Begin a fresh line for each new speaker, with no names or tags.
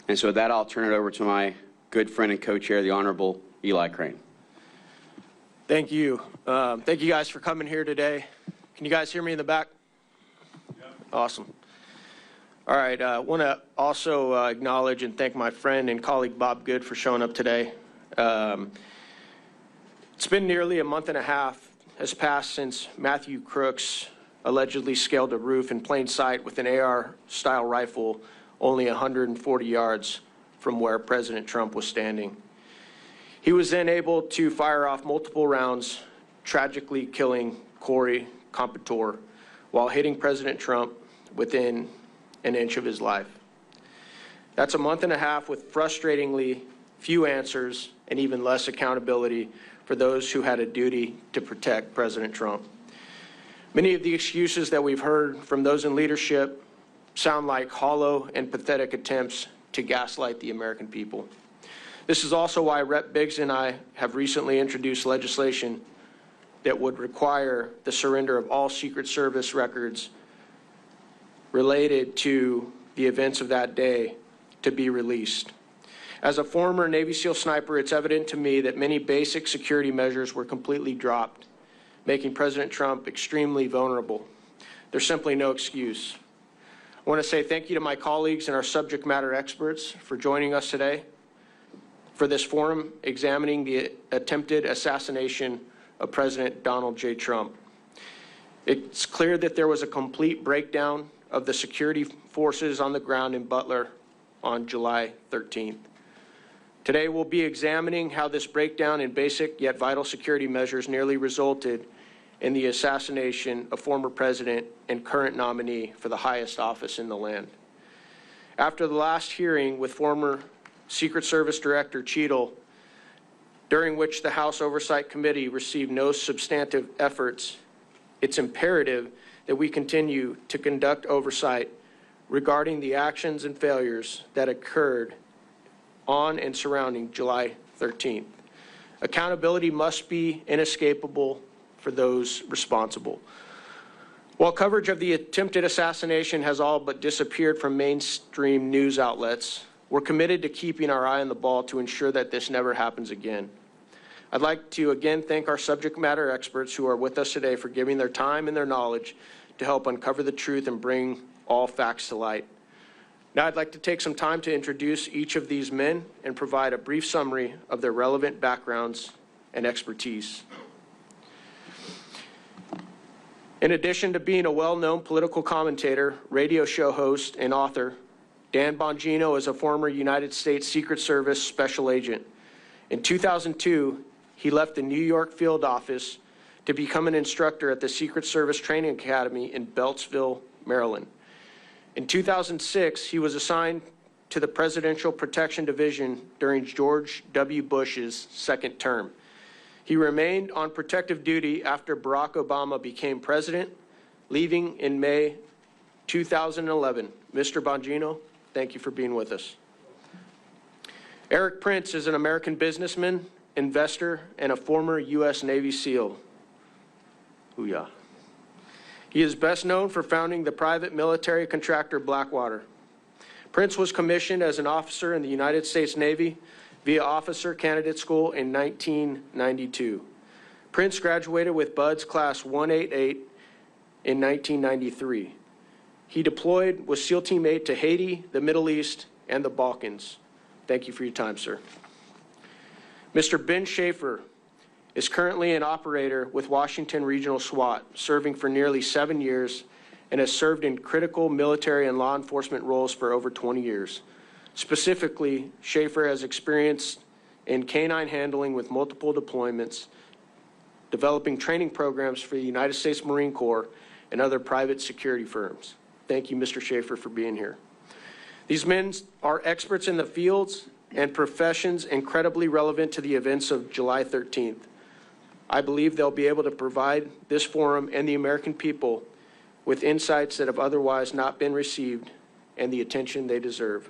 And so with that, I'll turn it over to my good friend and co-chair, the Honorable Eli Crane.
Thank you. Thank you guys for coming here today. Can you guys hear me in the back? Yeah. Awesome. All right. I want to also acknowledge and thank my friend and colleague Bob Good for showing up today. It's been nearly a month and a half has passed since Matthew Crooks allegedly scaled a roof in plain sight with an AR-style rifle only 140 yards from where President Trump was standing. He was then able to fire off multiple rounds, tragically killing Corey Competore while hitting President Trump within an inch of his life. That's a month and a half with frustratingly few answers and even less accountability for those who had a duty to protect President Trump. Many of the excuses that we've heard from those in leadership sound like hollow and pathetic attempts to gaslight the American people. This is also why Rep. Biggs and I have recently introduced legislation that would require the surrender of all Secret Service records related to the events of that day to be released. As a former Navy SEAL sniper, it's evident to me that many basic security measures were completely dropped, making President Trump extremely vulnerable. There's simply no excuse. I want to say thank you to my colleagues and our subject matter experts for joining us today for this forum examining the attempted assassination of President Donald J. Trump. It's clear that there was a complete breakdown of the security forces on the ground in Butler on July 13th. Today we'll be examining how this breakdown in basic yet vital security measures nearly resulted in the assassination of former president and current nominee for the highest office in the land. After the last hearing with former Secret Service Director Cheadle, during which the House Oversight Committee received no substantive efforts, it's imperative that we continue to conduct oversight regarding the actions and failures that occurred on and surrounding July 13th. Accountability must be inescapable for those responsible. While coverage of the attempted assassination has all but disappeared from mainstream news outlets, we're committed to keeping our eye on the ball to ensure that this never happens again. I'd like to again thank our subject matter experts who are with us today for giving their time and their knowledge to help uncover the truth and bring all facts to light. Now I'd like to take some time to introduce each of these men and provide a brief summary of their relevant backgrounds and expertise. In addition to being a well-known political commentator, radio show host, and author, Dan Bongino is a former United States Secret Service special agent. In 2002, he left the New York field office to become an instructor at the Secret Service Training Academy in Beltsville, Maryland. In 2006, he was assigned to the Presidential Protection Division during George W. Bush's second term. He remained on protective duty after Barack Obama became president, leaving in May 2011. Mr. Bongino, thank you for being with us. Eric Prince is an American businessman, investor, and a former U.S. Navy SEAL. Hoo-yah. He is best known for founding the private military contractor Blackwater. Prince was commissioned as an officer in the United States Navy via Officer Candidate School in 1992. Prince graduated with Buds Class 188 in 1993. He deployed with SEAL Team 8 to Haiti, the Middle East, and the Balkans. Thank you for your time, sir. Mr. Ben Schaefer is currently an operator with Washington Regional SWAT, serving for nearly 7 years, and has served in critical military and law enforcement roles for over 20 years. Specifically, Schaefer has experience in canine handling with multiple deployments, developing training programs for the United States Marine Corps and other private security firms. Thank you, Mr. Schaefer, for being here. These men are experts in the fields and professions incredibly relevant to the events of July 13th. I believe they'll be able to provide this forum and the American people with insights that have otherwise not been received and the attention they deserve.